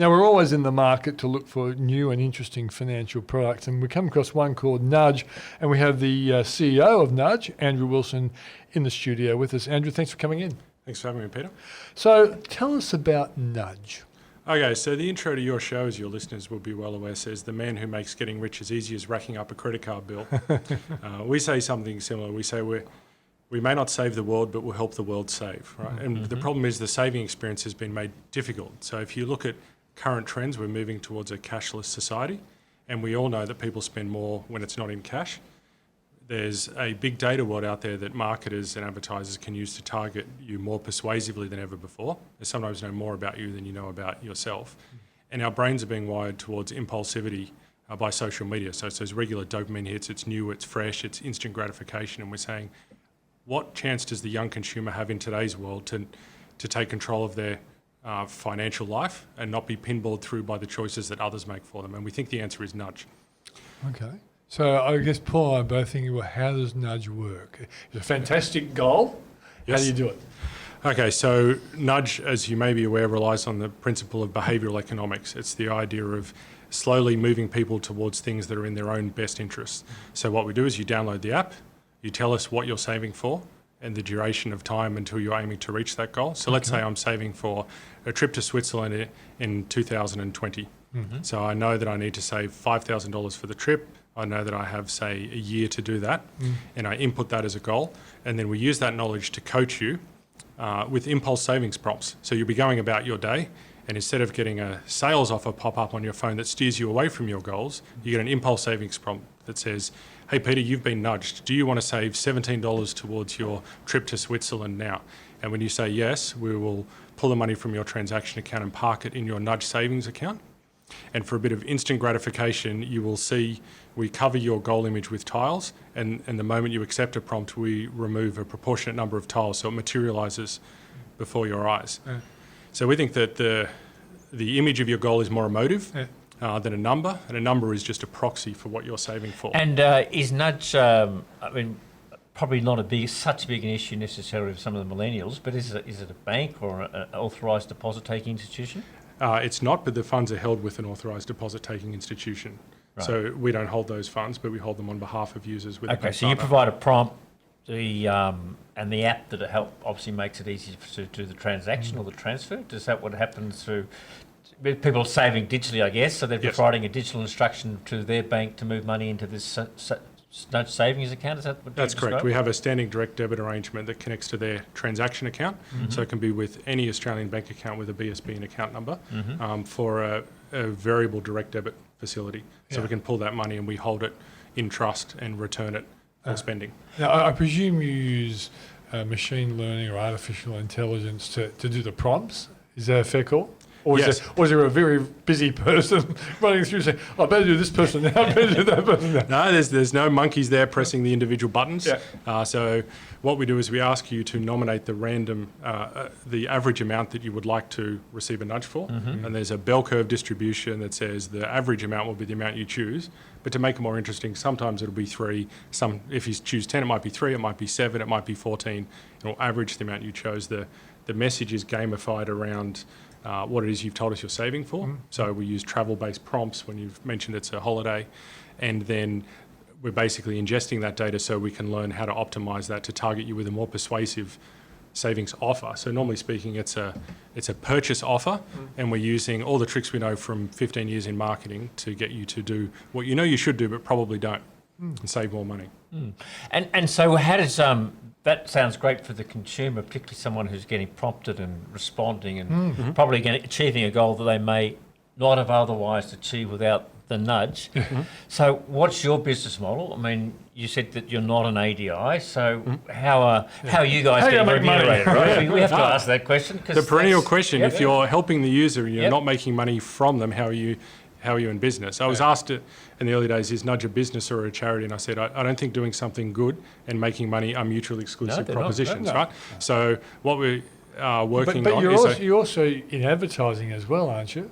Now, we're always in the market to look for new and interesting financial products, and we come across one called Nudge, and we have the CEO of Nudge, Andrew Wilson, in the studio with us. Andrew, thanks for coming in. Thanks for having me, Peter. So tell us about Nudge. Okay, so the intro to your show, as your listeners will be well aware, says the man who makes getting rich as easy as racking up a credit card bill. We say something similar. We say we may not save the world, but we'll help the world save, right? And the problem is the saving experience has been made difficult. So if you look at current trends, we're moving towards a cashless society, and we all know that people spend more when it's not in cash. There's a big data world out there that marketers and advertisers can use to target you more persuasively than ever before. They sometimes know more about you than you know about yourself. And our brains are being wired towards impulsivity by social media. So it's those regular dopamine hits, it's new, it's fresh, it's instant gratification. And we're saying, what chance does the young consumer have in today's world to take control of their financial life and not be pinballed through by the choices that others make for them? And we think the answer is nudge. Okay. So I guess Paul and I are both thinking, well, how does Nudge work? It's a fantastic goal. Yes. How do you do it? Okay, so nudge, as you may be aware, relies on the principle of behavioural economics. It's the idea of slowly moving people towards things that are in their own best interests. So what we do is you download the app, you tell us what you're saving for and the duration of time until you're aiming to reach that goal. So let's say I'm saving for a trip to Switzerland in 2020. So I know that I need to save $5,000 for the trip. I know that I have, say, a year to do that, and I input that as a goal, and then we use that knowledge to coach you with impulse savings prompts. So you'll be going about your day, and instead of getting a sales offer pop up on your phone that steers you away from your goals, you get an impulse savings prompt that says, hey, Peter, you've been nudged. Do you want to save $17 towards your trip to Switzerland now? And when you say yes, we will pull the money from your transaction account and park it in your nudge savings account. And for a bit of instant gratification, you will see we cover your goal image with tiles, and the moment you accept a prompt, we remove a proportionate number of tiles, so it materializes before your eyes. So we think that the image of your goal is more emotive than a number, and a number is just a proxy for what you're saving for. And is nudge, probably not such a big an issue necessarily for some of the millennials, but is it a bank or an authorised deposit-taking institution? It's not, but the funds are held with an authorised deposit-taking institution. Right. So we don't hold those funds, but we hold them on behalf of users. With okay, so you provide a prompt, and the app that obviously makes it easy to do the transaction or the transfer. Is that what happens through people saving digitally, I guess? So they're providing a digital instruction to their bank to move money into this Nudge savings account? Is that what That's correct. We have a standing direct debit arrangement that connects to their transaction account. So it can be with any Australian bank account with a BSB and account number for a variable direct debit facility. So we can pull that money and we hold it in trust and return it for spending. Now, I presume you use machine learning or artificial intelligence to do the prompts. Is that a fair call? Or is there a very busy person running through saying, I better do this person now, I better do that person now? No, there's no monkeys there pressing the individual buttons. So what we do is we ask you to nominate the average amount that you would like to receive a nudge for. And there's a bell curve distribution that says the average amount will be the amount you choose. But to make it more interesting, sometimes it'll be 3. If you choose 10, it might be 3, it might be 7, it might be 14. It'll average the amount you chose. The message is gamified around what it is you've told us you're saving for. So we use travel-based prompts when you've mentioned it's a holiday, and then we're basically ingesting that data so we can learn how to optimize that to target you with a more persuasive savings offer. So normally speaking, it's a purchase offer, and we're using all the tricks we know from 15 years in marketing to get you to do what you know you should do but probably don't and save more money. And so how does that sounds great for the consumer, particularly someone who's getting prompted and responding and probably achieving a goal that they may not have otherwise achieved without the nudge. So what's your business model? I mean, you said that you're not an ADI, so how are you guys getting remunerated, right? We have to ask that question. The perennial question, if you're helping the user and you're not making money from them, how are you in business? I was asked in the early days, is Nudge a business or a charity? And I said, I don't think doing something good and making money are mutually exclusive propositions, right? So what we are working on is... But you're also in advertising as well, aren't you?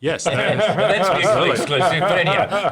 Yes. That's mutually exclusive, but anyhow,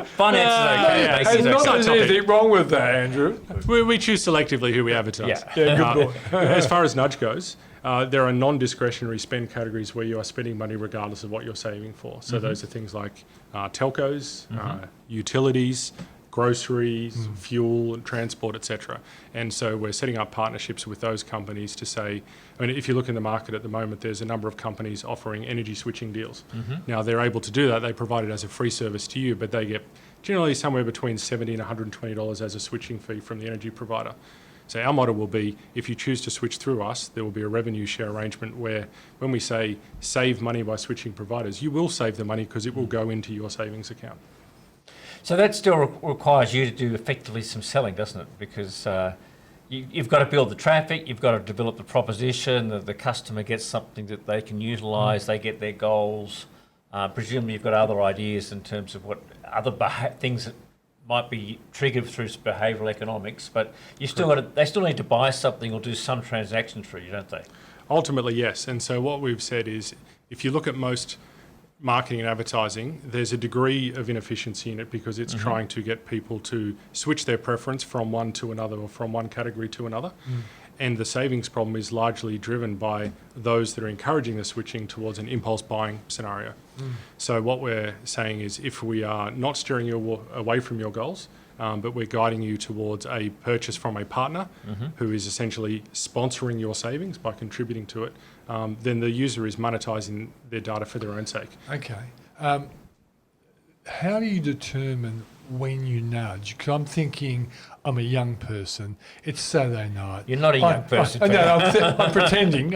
finance is okay. There's not anything wrong with that, Andrew. We choose selectively who we advertise. Good boy. As far as Nudge goes, There are non-discretionary spend categories where you are spending money regardless of what you're saving for. So those are things like telcos, utilities, groceries, fuel, and transport, etc. And so we're setting up partnerships with those companies to say, I mean, if you look in the market at the moment, there's a number of companies offering energy switching deals. Now, they're able to do that. They provide it as a free service to you, but they get generally somewhere between $70 and $120 as a switching fee from the energy provider. So our model will be, if you choose to switch through us, there will be a revenue share arrangement where when we say save money by switching providers, you will save the money because it will go into your savings account. So that still requires you to do effectively some selling, doesn't it? Because you've got to build the traffic, you've got to develop the proposition, the customer gets something that they can utilise, they get their goals. Presumably you've got other ideas in terms of what other things that might be triggered through behavioural economics, but you still they still need to buy something or do some transaction through you, don't they? Ultimately, yes. And so what we've said is, if you look at most marketing and advertising, there's a degree of inefficiency in it because it's trying to get people to switch their preference from one to another or from one category to another. And the savings problem is largely driven by those that are encouraging the switching towards an impulse buying scenario. So what we're saying is, if we are not steering you away from your goals, but we're guiding you towards a purchase from a partner who is essentially sponsoring your savings by contributing to it, then the user is monetizing their data for their own sake. Okay. How do you determine when you nudge? Because I'm thinking I'm a young person. It's Saturday night. You're not a young person. I'm pretending.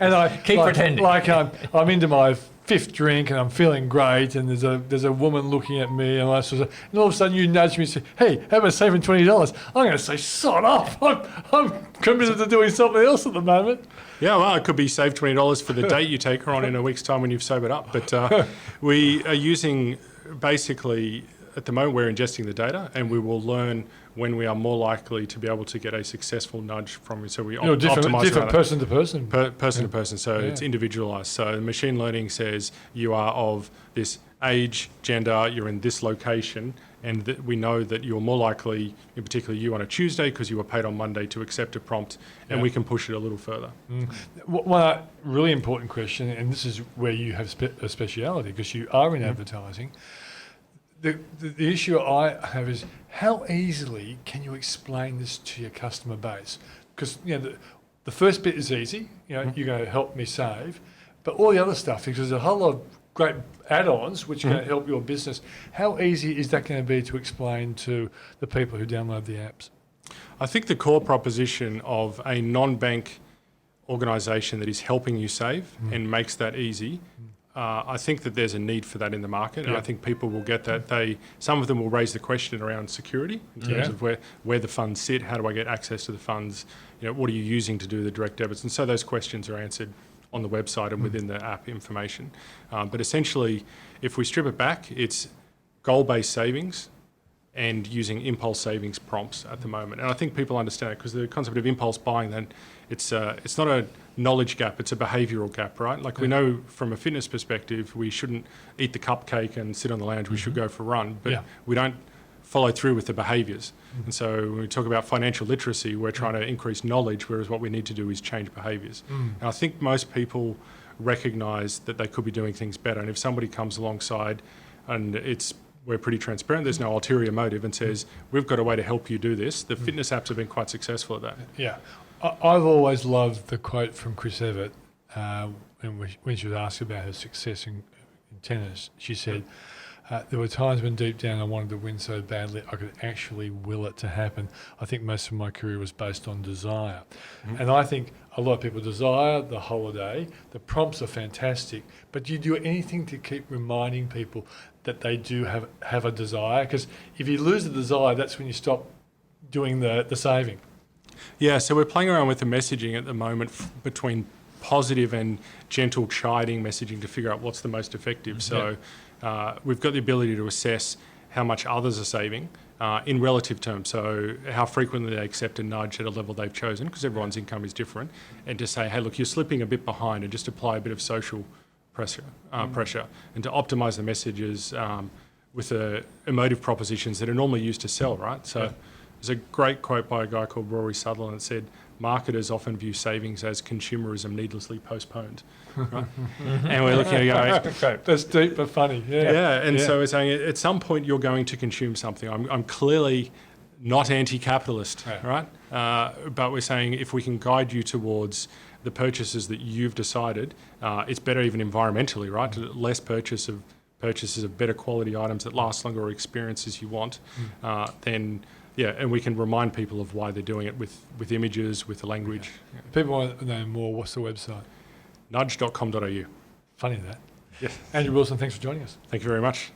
And I keep pretending. Like I'm into my fifth drink and I'm feeling great, and there's a woman looking at me, and and all of a sudden you nudge me and say, "Hey, how about saving $20?" I'm going to say, "Sod off! I'm committed to doing something else at the moment." Yeah, well, it could be save $20 for the date you take her on in a week's time when you've sobered up. But we are using, basically, at the moment we're ingesting the data, and we will learn when we are more likely to be able to get a successful nudge from you. So we optimize different person to person. Person to person, so it's individualized. So machine learning says you are of this age, gender, you're in this location, and we know that you're more likely, in particular you on a Tuesday because you were paid on Monday, to accept a prompt, and we can push it a little further. One really important question, and this is where you have a speciality because you are in advertising. The issue I have is, how easily can you explain this to your customer base? Because the first bit is easy. You're going to help me save, but all the other stuff, because there's a whole lot of great add-ons which are going to help your business. How easy is that going to be to explain to the people who download the apps? I think the core proposition of a non-bank organisation that is helping you save and makes that easy. I think that there's a need for that in the market, and I think people will get that. Some of them will raise the question around security in terms of where the funds sit, how do I get access to the funds, what are you using to do the direct debits, and so those questions are answered on the website and within the app information. But essentially, if we strip it back, it's goal-based savings and using impulse savings prompts at the moment. And I think people understand it because the concept of impulse buying, then it's not a knowledge gap, it's a behavioural gap, right? Like we know from a fitness perspective, we shouldn't eat the cupcake and sit on the lounge, we should go for a run, but we don't follow through with the behaviours. And so when we talk about financial literacy, we're trying to increase knowledge, whereas what we need to do is change behaviours. And I think most people recognise that they could be doing things better. And if somebody comes alongside and we're pretty transparent, there's no ulterior motive, and says, we've got a way to help you do this. The fitness apps have been quite successful at that. Yeah. I've always loved the quote from Chris Evert when she was asked about her success in tennis. She said, there were times when deep down I wanted to win so badly I could actually will it to happen. I think most of my career was based on desire. And I think a lot of people desire the holiday. The prompts are fantastic. But do you do anything to keep reminding people that they do have a desire? Because if you lose the desire, that's when you stop doing the saving. Yeah, so we're playing around with the messaging at the moment between positive and gentle chiding messaging to figure out what's the most effective. So we've got the ability to assess how much others are saving in relative terms. So how frequently they accept a nudge at a level they've chosen, because everyone's income is different, and to say, hey, look, you're slipping a bit behind, and just apply a bit of social pressure, and to optimise the messages with the emotive propositions that are normally used to sell, right? So there's a great quote by a guy called Rory Sutherland that said, marketers often view savings as consumerism needlessly postponed, right? And we're looking at going, That's deep but funny. Yeah. and so we're saying at some point you're going to consume something. I'm clearly not anti-capitalist, right? But we're saying if we can guide you towards the purchases that you've decided, it's better even environmentally, right? Less purchases of better quality items that last longer or experiences you want, then and we can remind people of why they're doing it with images, with the language. People want to know more. What's the website? Nudge.com.au. Funny that. Yes. Andrew Wilson, thanks for joining us. Thank you very much.